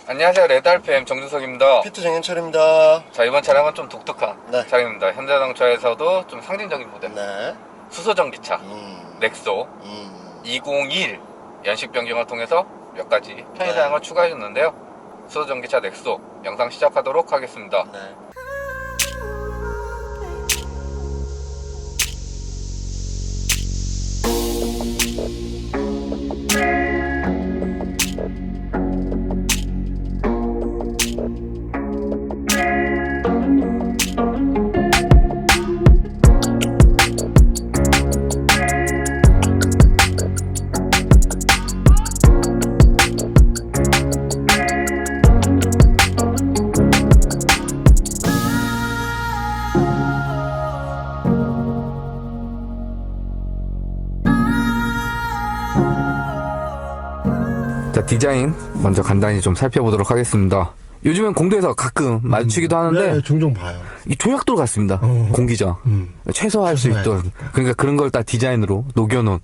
안녕하세요. 레드알팸 정준석입니다. 피트 정현철입니다. 자, 이번 차량은 좀 독특한 네. 차량입니다. 현대자동차에서도 좀 상징적인 모델. 네. 수소전기차 넥소 201 연식 변경을 통해서 몇 가지 편의사항을 추가해줬는데요. 수소전기차 넥소 영상 시작하도록 하겠습니다. 네. 자, 디자인 먼저 간단히 좀 살펴보도록 하겠습니다. 요즘엔 공도에서 가끔 마주치기도 하는데 네, 종종 봐요. 이 조약돌 같습니다. 공기저 최소화할 수 있도록. 그러니까 그런 걸 다 디자인으로 녹여놓은,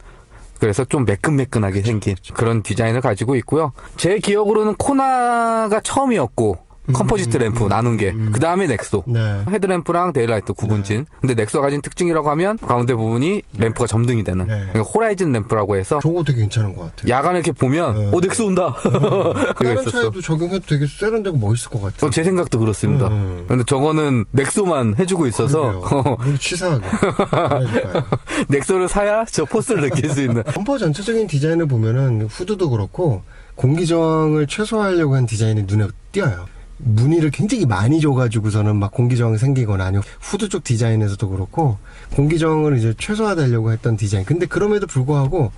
그래서 좀 매끈매끈하게 생긴 그런 디자인을 가지고 있고요. 제 기억으로는 코나가 처음이었고, 컴포지트 램프 나눈 게, 그 다음에 넥소. 네. 헤드램프랑 데일라이트 구분진. 근데 넥소가 가진 특징이라고 하면 가운데 부분이 램프가 점등이 되는, 그러니까 호라이즌 램프라고 해서 저거 되게 괜찮은 것 같아요. 야간에 이렇게 보면 넥소 온다. 다른 차에도 적용해도 되게 세련되고 멋있을 것 같아요. 제 생각도 그렇습니다. 근데 저거는 넥소만 해주고 있어서 우리 치사하게 넥소를 사야 저 포스를 느낄 수 있는. 범퍼 전체적인 디자인을 보면은 후드도 그렇고 공기저항을 최소화하려고 한 디자인이 눈에 띄어요. 무늬를 굉장히 많이 줘가지고서는 막 공기저항이 생기거나, 아니면 후드 쪽 디자인에서도 그렇고 공기저항을 이제 최소화되려고 했던 디자인. 근데 그럼에도 불구하고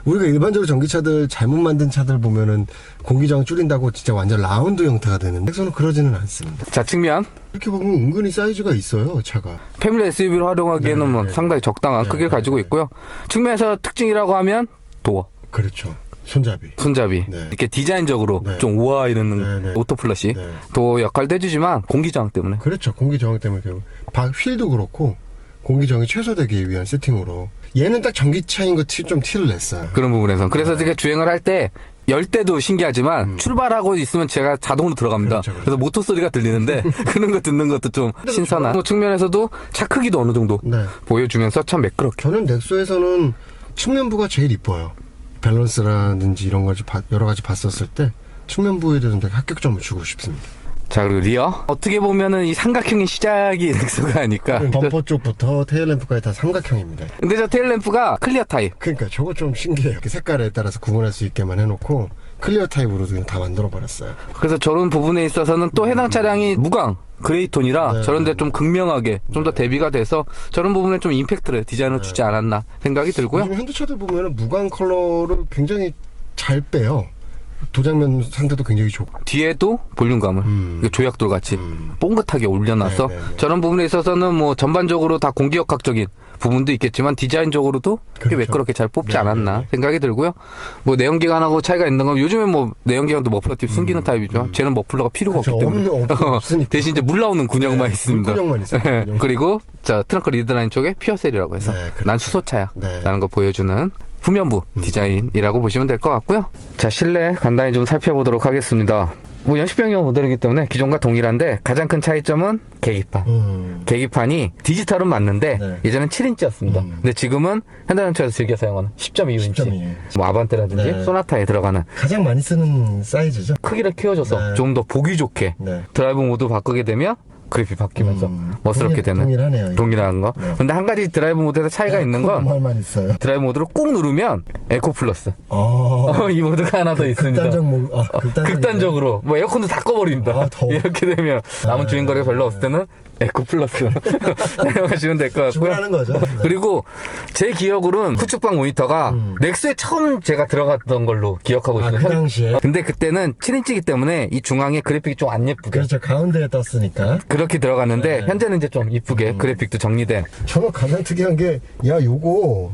우리가 일반적으로 전기차들 잘못 만든 차들 보면은 공기저항 줄인다고 진짜 완전 라운드 형태가 되는데 넥소는 그러지는 않습니다. 자, 측면 이렇게 보면 은근히 사이즈가 있어요, 차가. 패밀리 SUV를 활용하기에는 뭐 상당히 적당한 크기를 가지고 있고요. 측면에서 특징이라고 하면 도어, 그렇죠. 손잡이. 네. 이렇게 디자인적으로 좀 우아해 있는 오토 플러시 도어 역할도 해주지만 공기저항 때문에. 그렇죠. 공기저항 때문에. 휠도 그렇고 공기저항이 최소되기 위한 세팅으로. 얘는 딱 전기차인 거 좀 티를 냈어요. 그런 부분에서. 그래서 제가 주행을 할 때 열 때도 신기하지만 출발하고 있으면 제가 자동으로 들어갑니다. 그렇죠. 그래서 모터 소리가 들리는데 그런 거 듣는 것도 좀 신선한 측면에서도 차 크기도 어느 정도 보여주면서 참 매끄럽게. 저는 넥소에서는 측면부가 제일 이뻐요. 밸런스라든지 이런 걸 여러 가지 봤었을 때 측면부에 대해서 되게 합격점을 주고 싶습니다. 자, 그리고 리어. 어떻게 보면은 이 삼각형의 시작이 넥소가 아닐까. 범퍼 쪽부터 테일램프까지 다 삼각형입니다. 근데 저 테일램프가 클리어 타입. 그러니까 저거 좀 신기해요. 색깔에 따라서 구분할 수 있게만 해놓고 클리어 타입으로 그냥 다 만들어버렸어요. 그래서 저런 부분에 있어서는 또 해당 차량이 무광 그레이톤이라 저런데 좀 극명하게 좀 더 대비가 돼서 저런 부분에 좀 임팩트를 디자인을 주지 않았나 생각이 들고요. 요즘 현대차들 보면은 무광 컬러를 굉장히 잘 빼요. 도장면 상태도 굉장히 좋고, 뒤에도 볼륨감을 조약돌 같이 뽕긋하게 올려놔서 저런 부분에 있어서는 뭐 전반적으로 다 공기역학적인 부분도 있겠지만 디자인적으로도 꽤 매끄럽게 잘 뽑지 않았나 생각이 들고요. 뭐 내연기관하고 차이가 있는 건 요즘엔 뭐 내연기관도 머플러 팁 숨기는 타입이죠. 쟤는 머플러가 필요가 없기 때문에 대신 이제 물 나오는 군형만 있습니다. 군형만 있어요. 그리고 자, 트렁크 리드라인 쪽에 퓨어셀이라고 해서 난 수소차야 라는 거 보여주는 후면부 디자인이라고 보시면 될 것 같고요. 자, 실내 간단히 좀 살펴보도록 하겠습니다. 뭐 연식 변경 모델이기 때문에 기존과 동일한데 가장 큰 차이점은 계기판. 계기판이 디지털은 맞는데 예전엔 7인치였습니다. 근데 지금은 현대자동차에서 즐겨 사용하는 10.25인치. 뭐 아반떼라든지 소나타에 들어가는 가장 많이 쓰는 사이즈죠. 크기를 키워줘서 좀 더 보기 좋게 드라이브 모드 바꾸게 되면 그래픽 바뀌면서 멋스럽게 되는 동일한 거. 근데 한 가지 드라이브 모드에서 차이가 있는 건 말만 있어요. 드라이브 모드를 꾹 누르면 에코 플러스 이 모드가 하나 더 있습니다. 극단적으로 뭐 에어컨도 다 꺼버린다. 이렇게 되면 남은 주행거리가 별로 없을 때는 에코 플러스 사용하시면 될 것 같고요. 하는 거죠. 그리고 제 기억으로는 후측방 모니터가 넥스에 처음 제가 들어갔던 걸로 기억하고 있어요. 그 당시에. 근데 그때는 7인치이기 때문에 이 중앙에 그래픽이 좀 안 예쁘게. 그렇죠. 가운데에 떴으니까. 그렇게 들어갔는데 현재는 이제 좀 이쁘게 그래픽도 정리된. 저는 가장 특이한 게, 요거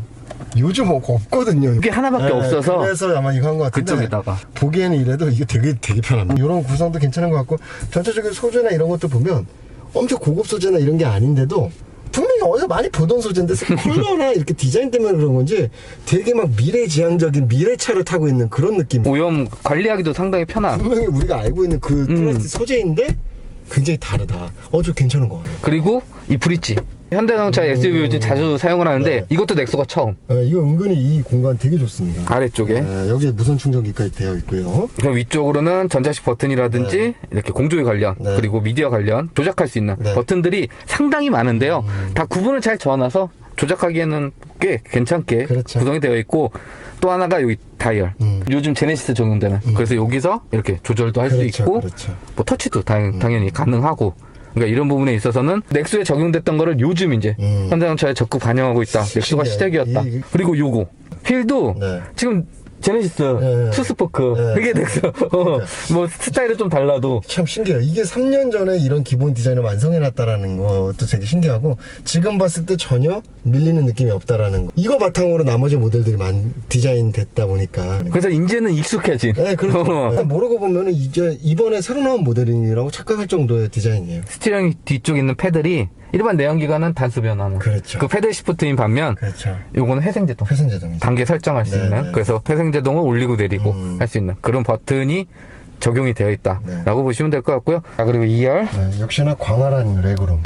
요즘 없거든요. 이게 하나밖에 없어서. 그래서 아마 이거 한 것 같은데. 그쪽에다가. 보기에는 이래도 이게 되게 편합니다. 이런 구성도 괜찮은 것 같고, 전체적인 소재나 이런 것도 보면 엄청 고급 소재나 이런 게 아닌데도 분명히 어디서 많이 보던 소재인데 컬러나 이렇게 디자인 때문에 그런 건지 되게 막 미래지향적인 미래차를 타고 있는 그런 느낌. 오염 관리하기도 상당히 편한. 분명히 우리가 알고 있는 그 플라스틱 소재인데 굉장히 다르다. 저 괜찮은 거 같아요. 그리고 이 브릿지. 현대자동차 SUV 요즘 자주 사용을 하는데 이것도 넥소가 처음. 이거 은근히 이 공간 되게 좋습니다. 아래쪽에. 여기 무선 충전기까지 되어 있고요. 그럼 위쪽으로는 전자식 버튼이라든지 이렇게 공조기 관련 그리고 미디어 관련 조작할 수 있는 버튼들이 상당히 많은데요. 다 구분을 잘 지어놔서 조작하기에는 꽤 괜찮게 그렇죠. 구성이 되어 있고 또 하나가 여기 다이얼. 요즘 제네시스 적용되는. 그래서 여기서 이렇게 조절도 할 수 그렇죠, 있고 그렇죠. 뭐 터치도 당연히 가능하고. 그러니까 이런 부분에 있어서는 넥소에 적용됐던 거를 요즘 이제 현대자동차에 적극 반영하고 있다. 넥소가 시작이었다. 그리고 요거 휠도 지금 제네시스 투스포크 이게 넥소 뭐 스타일은 좀 달라도 참 신기해요. 이게 3년 전에 이런 기본 디자인을 완성해놨다라는 것도 되게 신기하고 지금 봤을 때 전혀 밀리는 느낌이 없다라는 거. 이거 바탕으로 나머지 모델들이 디자인 됐다 보니까. 그래서 이제는 익숙해진. 네, 그렇죠. 모르고 보면은 이제 이번에 새로 나온 모델이라고 착각할 정도의 디자인이에요. 스티어링 뒤쪽에 있는 패들이 일반 내연기관은 단수 변화는. 그렇죠. 그 패들 시프트인 반면 그렇죠. 요거는 회생제동. 회생제동이죠. 단계 설정할 수 있는. 네네. 그래서 회생제동을 올리고 내리고 할 수 있는 그런 버튼이 적용이 되어 있다라고 보시면 될 것 같고요. 그리고 2열. 역시나 광활한 레그룸.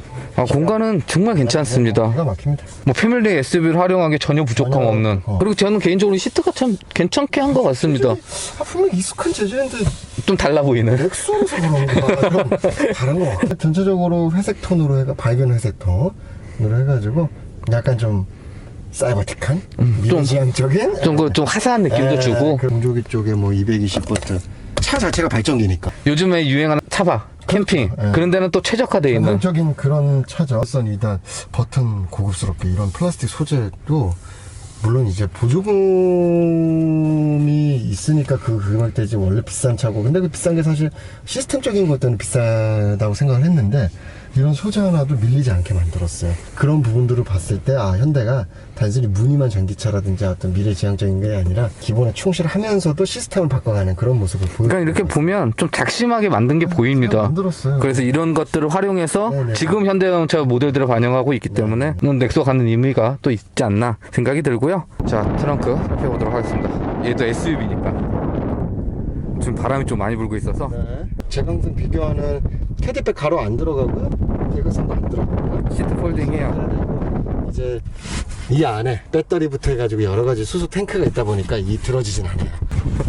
공간은 정말 괜찮습니다. 기가 막힙니다. 뭐 패밀리 SUV를 활용하기에 전혀 부족함 전혀 없는. 그리고 저는 개인적으로 시트가 참 괜찮게 한 것 같습니다. 분명 익숙한 재질인데 좀 달라 보이는. 렉소에서 그런가 좀 다른 거 같아요. 전체적으로 회색 톤으로 밝은 회색 톤으로 해가지고 약간 좀 사이버틱한 미래지향적인 좀 화사한 느낌도 주고. 공조기 쪽에 뭐 220V 차 자체가 발전기니까 요즘에 유행하는 차박, 캠핑 그런 데는 또 최적화되어 있는. 전형적인 그런 차죠. 선 2단 버튼 고급스럽게 이런 플라스틱 소재도 물론 이제 보조금이 있으니까 그 금액대지 원래 비싼 차고 근데 그 비싼 게 사실 시스템적인 것 때문에 비싸다고 생각을 했는데 이런 소재 하나도 밀리지 않게 만들었어요. 그런 부분들을 봤을 때 현대가 단순히 무늬만 전기차라든지 어떤 미래지향적인 게 아니라 기본에 충실하면서도 시스템을 바꿔가는 그런 모습을 보여요. 그러니까 이렇게 보면 좀 작심하게 만든 게 보입니다. 만들었어요. 그래서 이런 것들을 활용해서 지금 현대자동차 모델들을 반영하고 있기 때문에 넥소 갖는 의미가 또 있지 않나 생각이 들고요. 자, 트렁크 살펴보도록 하겠습니다. 얘도 SUV니까 지금 바람이 좀 많이 불고 있어서 제방등 비교하는 캐디백 가로 안 들어가고요. 예가선도 안 들어가고요. 시트 폴딩해요. 이제 이 안에 배터리부터 해가지고 여러 가지 수소 탱크가 있다 보니까 들어지진 않아요.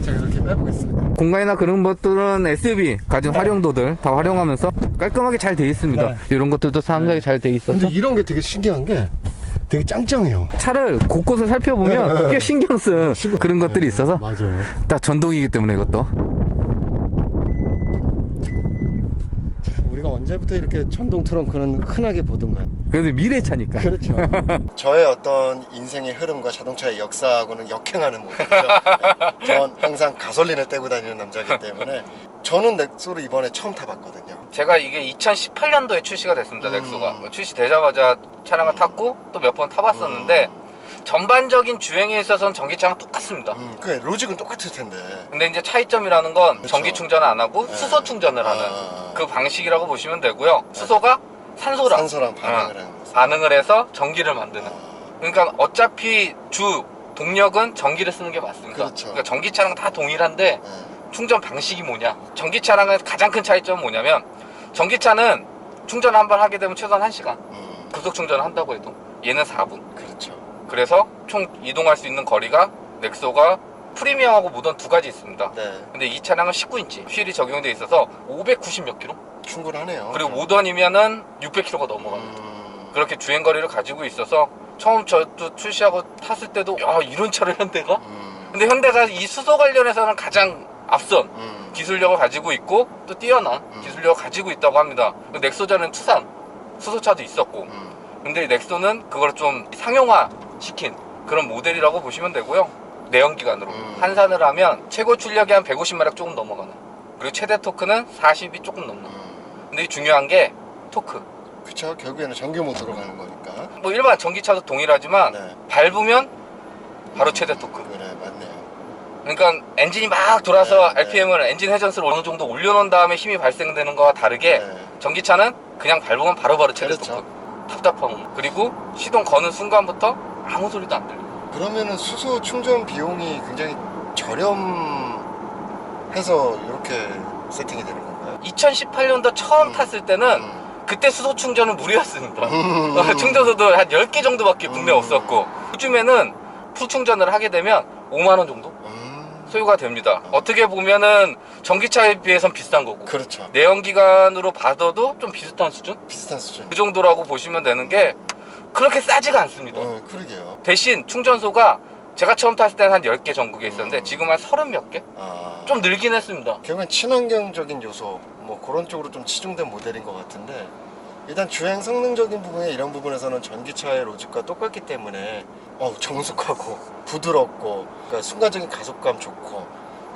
제가 이렇게 빼보겠습니다. 공간이나 그런 것들은 SUV 가진 활용도들 다 활용하면서 깔끔하게 잘 돼 있습니다. 이런 것들도 상당히 잘 돼 있어서. 근데 이런 게 되게 신기한 게 되게 짱짱해요. 차를 곳곳을 살펴보면 꽤 신경 쓴 그런 것들이 있어서 맞아요. 딱 전동이기 때문에 이것도. 우리가 언제부터 이렇게 전동 트렁크는 흔하게 보던가요? 그래도 미래차니까. 그렇죠. 저의 어떤 인생의 흐름과 자동차의 역사하고는 역행하는 모습이죠. 전 항상 가솔린을 떼고 다니는 남자이기 때문에 저는 넥소를 이번에 처음 타봤거든요. 제가 이게 2018년도에 출시가 됐습니다. 넥소가 출시되자마자 차량을 탔고 또 몇 번 타봤었는데 전반적인 주행에 있어서는 전기차랑 똑같습니다. 그래 로직은 똑같을 텐데. 근데 이제 차이점이라는 건 그렇죠. 전기 충전을 안 하고 수소 충전을 하는 그 방식이라고 보시면 되고요. 수소가 산소랑 반응을 해서 전기를 만드는. 그러니까 어차피 주 동력은 전기를 쓰는 게 맞습니다. 그렇죠. 그러니까 전기차랑 다 동일한데 충전 방식이 뭐냐. 전기차랑은 가장 큰 차이점은 뭐냐면 전기차는 충전 한 번 하게 되면 최소한 1시간 급속 충전을 한다고 해도 얘는 4분. 그렇죠. 그래서 총 이동할 수 있는 거리가 넥소가 프리미엄하고 모던 두 가지 있습니다. 근데 이 차량은 19인치 휠이 적용되어 있어서 590 몇 킬로? 충분하네요. 그리고 모던이면은 600킬로가 넘어갑니다. 그렇게 주행거리를 가지고 있어서 처음 저도 출시하고 탔을 때도 야 이런 차를 현대가? 근데 현대가 이 수소 관련해서는 가장 앞선 기술력을 가지고 있고 또 뛰어난 기술력을 가지고 있다고 합니다. 넥소전은 투싼 수소차도 있었고 근데 넥소는 그걸 좀 상용화 시킨 그런 모델이라고 보시면 되고요. 내연기관으로 환산을 하면 최고 출력이 한 150마력 조금 넘어가는, 그리고 최대 토크는 40이 조금 넘는. 근데 중요한 게 토크. 그쵸, 결국에는 전기 모드로 가는 거니까. 뭐 일반 전기차도 동일하지만 밟으면 바로 최대 토크. 그래, 맞네요. 그러니까 엔진이 막 돌아서 RPM을 엔진 회전수를 어느 정도 올려놓은 다음에 힘이 발생되는 거와 다르게 전기차는 그냥 밟으면 바로바로 최대 토크. 답답함. 그리고 시동 거는 순간부터 아무 소리도 안 들려요. 그러면은 수소 충전 비용이 굉장히 저렴해서 이렇게 세팅이 되는 건가요? 2018년도 처음 탔을 때는 그때 수소 충전은 무리였습니다. 충전소도 한 10개 정도밖에 국내 없었고, 요즘에는 풀 충전을 하게 되면 5만 원 정도 소요가 됩니다. 어떻게 보면은 전기차에 비해선 비싼 거고, 그렇죠. 내연기관으로 받아도 좀 비슷한 수준? 비슷한 수준. 그 정도라고 보시면 되는 게 그렇게 싸지가 않습니다. 그러게요. 대신 충전소가 제가 처음 탔을 때는 한 10개 전국에 있었는데 지금 한 30몇 개? 좀 늘긴 했습니다. 결국엔 친환경적인 요소 뭐 그런 쪽으로 좀 치중된 모델인 것 같은데, 일단 주행 성능적인 부분에 이런 부분에서는 전기차의 로직과 똑같기 때문에 정숙하고 부드럽고, 그러니까 순간적인 가속감 좋고,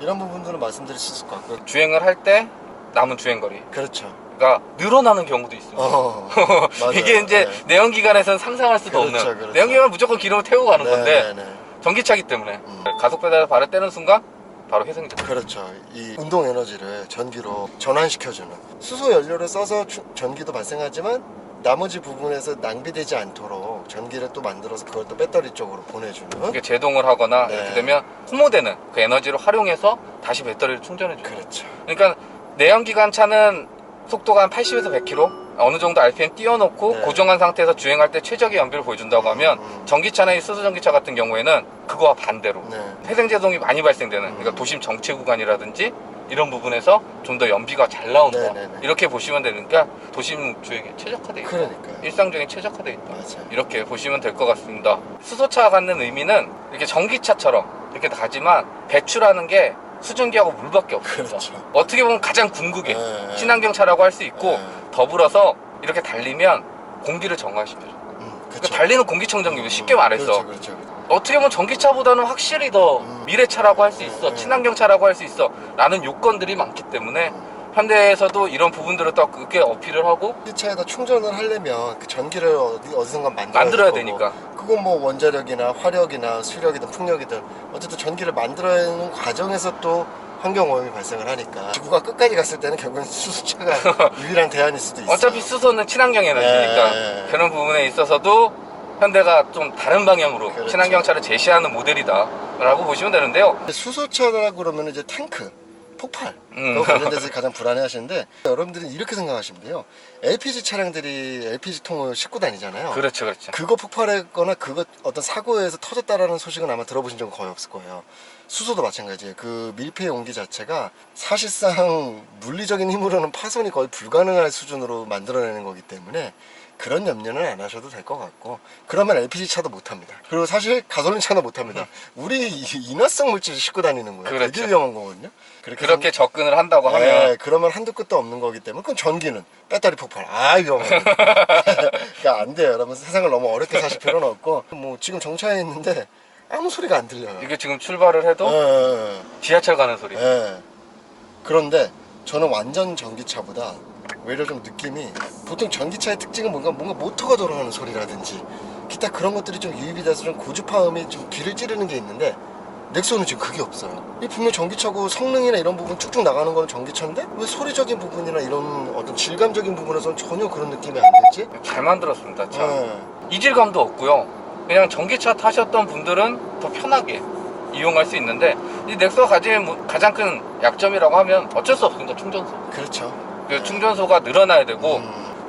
이런 부분들은 말씀드릴 수 있을 것 같고요. 주행을 할 때 남은 주행거리, 그렇죠. 가 늘어나는 경우도 있습니다. 맞아요. 이게 이제 내연기관에서는 상상할 수도 그렇죠, 없는, 그렇죠. 내연기관은 무조건 기름을 태우고 가는 건데 네네. 전기차기 때문에 가속 페달을 발을 떼는 순간 바로 회생이 됩니다. 그렇죠. 이 운동 에너지를 전기로 전환시켜주는, 수소 연료를 써서 전기도 발생하지만 나머지 부분에서 낭비되지 않도록 전기를 또 만들어서 그걸 또 배터리 쪽으로 보내주는. 이게 제동을 하거나 네. 이렇게 되면 소모되는 그 에너지를 활용해서 다시 배터리를 충전해줘요. 그렇죠. 그러니까 내연기관 차는 속도가 한 80에서 100km 어느 정도 RPM 띄워놓고 네. 고정한 상태에서 주행할 때 최적의 연비를 보여준다고 하면, 전기차나 이 수소 전기차 같은 경우에는 그거와 반대로 네. 회생제동이 많이 발생되는, 그러니까 도심 정체 구간이라든지 이런 부분에서 좀 더 연비가 잘 나온다. 네네네. 이렇게 보시면 되니까 도심 주행에 최적화되어 있다. 그러니까요. 일상 주행에 최적화되어 있다. 맞아요. 이렇게 보시면 될 것 같습니다. 수소차가 갖는 의미는 이렇게 전기차처럼 이렇게 가지만 배출하는 게 수증기하고 물밖에 없습니다. 그렇죠. 어떻게 보면 가장 궁극의 네. 친환경차라고 할 수 있고, 네. 더불어서 이렇게 달리면 공기를 정화시켜줘. 그러니까 그렇죠. 달리는 공기청정기도 쉽게 말해서 그렇죠, 그렇죠. 어떻게 보면 전기차보다는 확실히 더 미래차라고 할 수 있어, 친환경차라고 할 수 있어 라는 요건들이 많기 때문에 현대에서도 이런 부분들을 더 그렇게 어필을 하고, 이 차에다 충전을 하려면 그 전기를 어디선가 만들어야 될 거고, 되니까. 그건 뭐 원자력이나 화력이나 수력이든 풍력이든 어쨌든 전기를 만들어내는 과정에서 또 환경오염이 발생을 하니까, 지구가 끝까지 갔을 때는 결국엔 수소차가 유일한 대안일 수도 있어요. 어차피 수소는 친환경 에너지니까 네. 그런 부분에 있어서도 현대가 좀 다른 방향으로 그렇죠. 친환경차를 제시하는 모델이다 라고 보시면 되는데요. 수소차라고 그러면 이제 탱크, 폭발, 그거 관련돼서 가장 불안해 하시는데, 여러분들은 이렇게 생각하시면 돼요. LPG 차량들이 LPG통을 싣고 다니잖아요. 그렇죠, 그렇죠. 그거 폭발했거나 그거 어떤 사고에서 터졌다라는 소식은 아마 들어보신 적은 거의 없을 거예요. 수소도 마찬가지예요. 그 밀폐 용기 자체가 사실상 물리적인 힘으로는 파손이 거의 불가능할 수준으로 만들어내는 거기 때문에 그런 염려는 안 하셔도 될 것 같고, 그러면 LPG 차도 못 합니다. 그리고 사실 가솔린 차도 못 합니다. 우리 인화성 물질을 싣고 다니는 거예요. 그렇죠. 되게 위험한 거거든요. 그렇게 접근을 한다고 하면 네, 그러면 한두 끝도 없는 거기 때문에. 그럼 전기는 배터리 폭발, 위험해. 그러니까 안 돼요. 여러분, 세상을 너무 어렵게 사실 필요는 없고, 뭐 지금 정차해 있는데 아무 소리가 안 들려요. 이게 지금 출발을 해도 지하철 가는 소리. 그런데 저는 완전 전기차보다 오히려 좀 느낌이, 보통 전기차의 특징은 뭔가 모터가 돌아가는 소리라든지 기타 그런 것들이 좀 유입이 돼서 좀 고주파음이 좀 귀를 찌르는 게 있는데, 넥소는 지금 그게 없어요. 이 분명 전기차고 성능이나 이런 부분 쭉쭉 나가는 건 전기차인데 왜 소리적인 부분이나 이런 어떤 질감적인 부분에서는 전혀 그런 느낌이 안 들지? 잘 만들었습니다, 참. 이질감도 없고요. 그냥 전기차 타셨던 분들은 더 편하게 이용할 수 있는데, 이 넥소가 가진 가장 큰 약점이라고 하면 어쩔 수 없습니다. 충전소. 그렇죠. 그 충전소가 늘어나야 되고,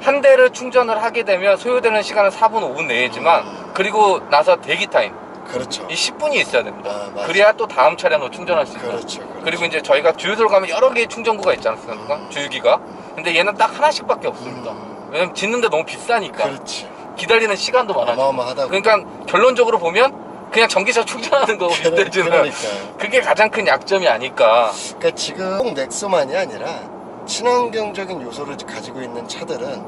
한 대를 충전을 하게 되면 소요되는 시간은 4분, 5분 내지만 그리고 나서 대기 타임, 그렇죠. 이 10분이 있어야 됩니다. 맞아. 그래야 또 다음 차량으로 충전할 수 있어요. 그렇죠. 그리고 이제 저희가 주유소를 가면 여러 개의 충전구가 있지 않습니까? 주유기가. 근데 얘는 딱 하나씩밖에 없습니다. 왜냐면 짓는데 너무 비싸니까. 그렇지. 기다리는 시간도 많아지고. 어마어마하다고. 그러니까 결론적으로 보면 그냥 전기차 충전하는 거고 비슷해지는, 그러니까요. 그게 가장 큰 약점이 아닐까. 그러니까 지금 꼭 넥소만이 아니라 친환경적인 요소를 가지고 있는 차들은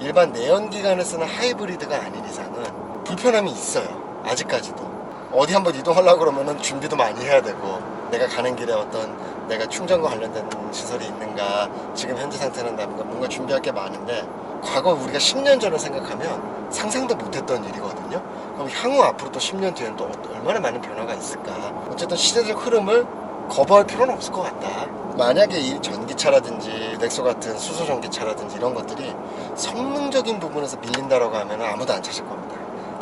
일반 내연기관을 쓰는 하이브리드가 아닌 이상은 불편함이 있어요. 아직까지도. 어디 한번 이동하려고 그러면은 준비도 많이 해야 되고, 내가 가는 길에 어떤 내가 충전과 관련된 시설이 있는가, 지금 현재 상태는 뭔가 준비할 게 많은데, 과거 우리가 10년 전을 생각하면 상상도 못했던 일이거든요. 그럼 향후 앞으로 또 10년 뒤에는 또 얼마나 많은 변화가 있을까. 어쨌든 시대적 흐름을 거부할 필요는 없을 것 같다. 만약에 이 전기차라든지 넥소 같은 수소 전기차라든지 이런 것들이 성능적인 부분에서 밀린다라고 하면 아무도 안 찾을 겁니다.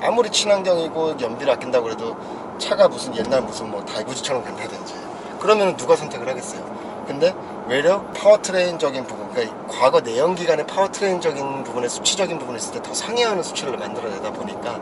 아무리 친환경이고 연비를 아낀다고 해도 차가 무슨 옛날 무슨 뭐 달구지처럼 간다든지 그러면 누가 선택을 하겠어요. 근데 외려 파워트레인적인 부분, 그러니까 과거 내연기관의 파워트레인적인 부분에 수치적인 부분에 있을 때 더 상회하는 수치를 만들어내다 보니까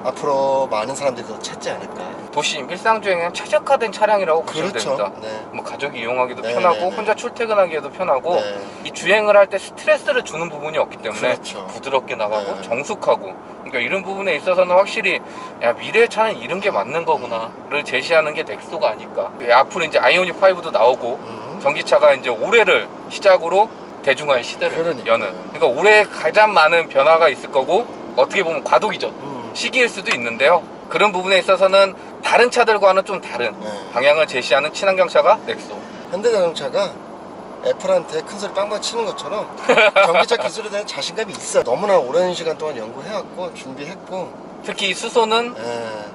앞으로 많은 사람들이 더 찾지 않을까. 도심 일상주행에 최적화된 차량이라고 보시면 그렇죠. 됩니다. 네. 뭐 가족이 이용하기도 네, 편하고 네, 네. 혼자 출퇴근하기에도 편하고 네. 이 주행을 할 때 스트레스를 주는 부분이 없기 때문에 그렇죠. 부드럽게 나가고 네. 정숙하고, 그러니까 이런 부분에 있어서는 확실히 야 미래의 차는 이런 게 맞는 거구나를 제시하는 게 넥소가 아닐까. 앞으로 이제 아이오닉 5도 나오고 전기차가 이제 올해를 시작으로 대중화의 시대를 그러니까요. 여는, 그러니까 올해 가장 많은 변화가 있을 거고 어떻게 보면 과도기죠. 시기일 수도 있는데요. 그런 부분에 있어서는 다른 차들과는 좀 다른 네. 방향을 제시하는 친환경차가 넥소. 현대자동차가 애플한테 큰 소리 빵빵 치는 것처럼 전기차 기술에 대한 자신감이 있어. 너무나 오랜 시간 동안 연구해왔고 준비했고. 특히 수소는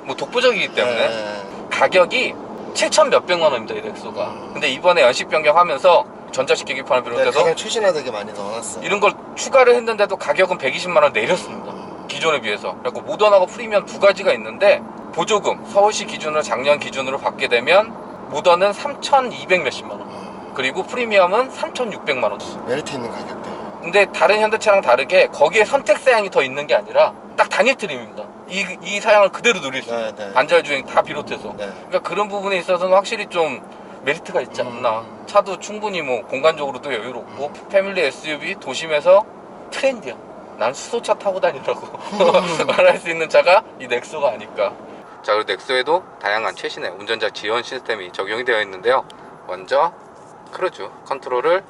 뭐 독보적이기 때문에 네. 가격이 7천 몇백만 원입니다, 이 넥소가. 근데 이번에 연식 변경하면서 전자식 계기판을 네, 비롯해서 가장 최신화되게 많이 넣어놨어. 이런 걸 추가를 했는데도 가격은 120만 원 내렸습니다. 기존에 비해서. 그리고 모던하고 프리미엄 두 가지가 있는데, 보조금 서울시 기준으로 작년 기준으로 받게 되면 모던은 3,200 몇십만 원, 그리고 프리미엄은 3,600만 원. 메리트 있는 가격대. 근데 다른 현대차랑 다르게 거기에 선택 사양이 더 있는 게 아니라 딱 단일 트림입니다. 이 사양을 그대로 누릴 수 있는, 네. 반절 주행 다 비롯해서. 네. 그러니까 그런 부분에 있어서는 확실히 좀 메리트가 있지 않나. 차도 충분히 뭐 공간적으로도 여유롭고 패밀리 SUV 도심에서 트렌디야. 난 수소차 타고 다니라고 말할 수 있는 차가 이 넥소가 아닐까. 자, 그리고 넥소에도 다양한 최신의 운전자 지원 시스템이 적용이 되어 있는데요. 먼저 크루즈 컨트롤을,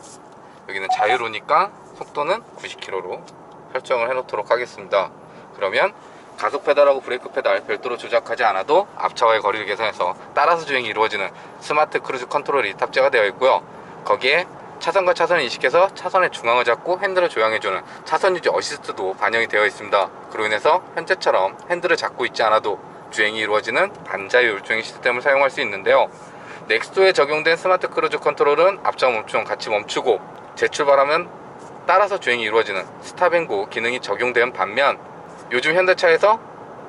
여기는 자유로니까 속도는 90km로 설정을 해 놓도록 하겠습니다. 그러면 가속 페달하고 브레이크 페달 별도로 조작하지 않아도 앞차와의 거리를 계산해서 따라서 주행이 이루어지는 스마트 크루즈 컨트롤이 탑재가 되어 있고요. 거기에 차선과 차선을 인식해서 차선의 중앙을 잡고 핸들을 조향해주는 차선 유지 어시스트도 반영이 되어 있습니다. 그로 인해서 현재처럼 핸들을 잡고 있지 않아도 주행이 이루어지는 반자율 주행 시스템을 사용할 수 있는데요. 넥소에 적용된 스마트 크루즈 컨트롤은 앞차 멈춤 같이 멈추고 재출발하면 따라서 주행이 이루어지는 스탑앤고 기능이 적용된 반면, 요즘 현대차에서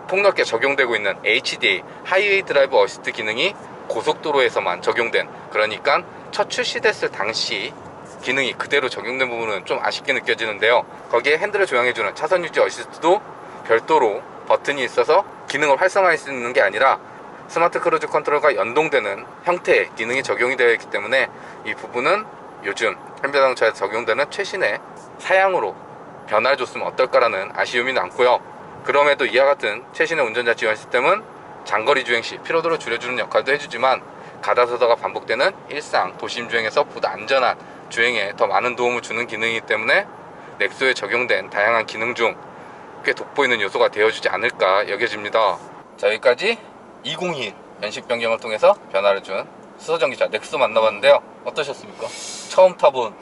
폭넓게 적용되고 있는 HDA 하이웨이 드라이브 어시스트 기능이 고속도로에서만 적용된, 그러니까 첫 출시됐을 당시 기능이 그대로 적용된 부분은 좀 아쉽게 느껴지는데요. 거기에 핸들을 조향해주는 차선 유지 어시스트도 별도로 버튼이 있어서 기능을 활성화할 수 있는 게 아니라 스마트 크루즈 컨트롤과 연동되는 형태의 기능이 적용이 되어 있기 때문에 이 부분은 요즘 현대자동차에 적용되는 최신의 사양으로 변화를 줬으면 어떨까라는 아쉬움이 남고요. 그럼에도 이와 같은 최신의 운전자 지원 시스템은 장거리 주행 시 피로도를 줄여주는 역할도 해주지만 가다서다가 반복되는 일상 도심 주행에서 보다 안전한 주행에 더 많은 도움을 주는 기능이기 때문에 넥소에 적용된 다양한 기능 중 꽤 돋보이는 요소가 되어주지 않을까 여겨집니다. 자, 여기까지 2021 연식 변경을 통해서 변화를 준 수소전기차 넥소 만나봤는데요. 어떠셨습니까? 처음 타본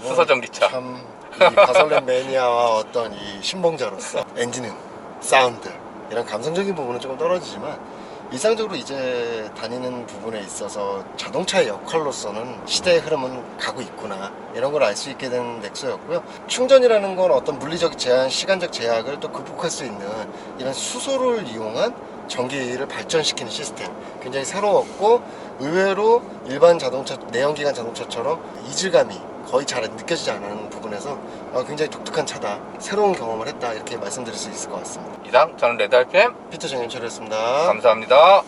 수소전기차. 참 이 가솔린 매니아와 어떤 이 신봉자로서 엔진음, 사운드 이런 감성적인 부분은 조금 떨어지지만 일상적으로 이제 다니는 부분에 있어서 자동차의 역할로서는 시대의 흐름은 가고 있구나, 이런 걸 알 수 있게 된 넥소였고요. 충전이라는 건 어떤 물리적 제한, 시간적 제약을 또 극복할 수 있는 이런 수소를 이용한 전기를 발전시키는 시스템, 굉장히 새로웠고 의외로 일반 자동차, 내연기관 자동차처럼 이질감이 거의 잘 느껴지지 않는 부분에서 굉장히 독특한 차다, 새로운 경험을 했다, 이렇게 말씀드릴 수 있을 것 같습니다. 이상 저는 레드 RPM 피터 정현철이었습니다. 감사합니다.